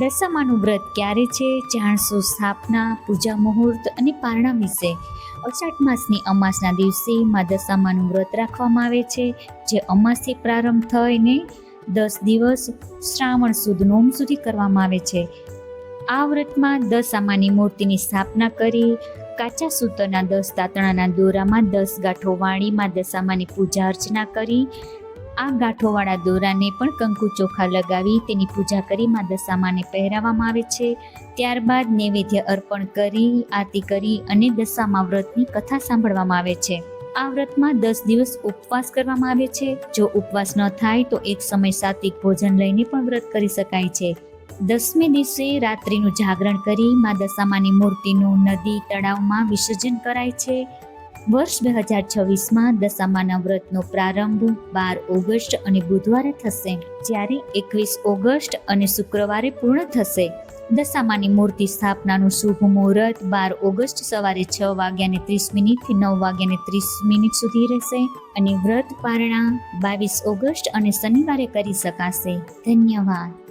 દશામાનું વ્રત ક્યારે છે જાણશું સ્થાપના, પૂજા મુહૂર્ત અને પારણા વિશે. અષાઢ માસની અમાસના દિવસે માં દશામાનું વ્રત રાખવામાં આવે છે, જે અમાસથી પ્રારંભ થઈને 10 દિવસ શ્રાવણ સુદ નોમ સુધી કરવામાં આવે છે. આ વ્રતમાં દશામાની મૂર્તિની સ્થાપના કરી કાચા સૂતરના 10 તાતણાના દોરામાં 10 ગાંઠો વાળી માં દશામાની પૂજા અર્ચના કરી આ ગાંઠોવાળા દોરાને પણ કંકુ ચોખા લગાવી તેની પૂજા કરી માં દશામાને પહેરાવવામાં આવે છે. ત્યારબાદ નૈવેદ્ય અર્પણ કરી આરતી કરી અને દશામા વ્રતની કથા સાંભળવામાં આવે છે. આ વ્રતમાં 10 દિવસ ઉપવાસ કરવામાં આવે છે. જો ઉપવાસ ન થાય તો એક સમય સાત્વિક ભોજન લઈને પણ વ્રત કરી શકાય છે. 10મે દિવસે રાત્રિનું જાગરણ કરી માં દશામાની મૂર્તિનું નદી તળાવમાં વિસર્જન કરાય છે. વર્ષ 2026માં દશામાના વ્રતનો પ્રારંભ 12 ઓગસ્ટ અને બુધવારે થશે, જ્યારે 21 ઓગસ્ટ અને શુક્રવારે પૂર્ણ થશે. દશામાની મૂર્તિ સ્થાપનાનું શુભ મુહૂર્ત 12 ઓગસ્ટ સવારે 6:30 થી 9:30 સુધી રહેશે અને વ્રત પારણા 22 ઓગસ્ટ અને શનિવારે કરી શકાશે. ધન્યવાદ.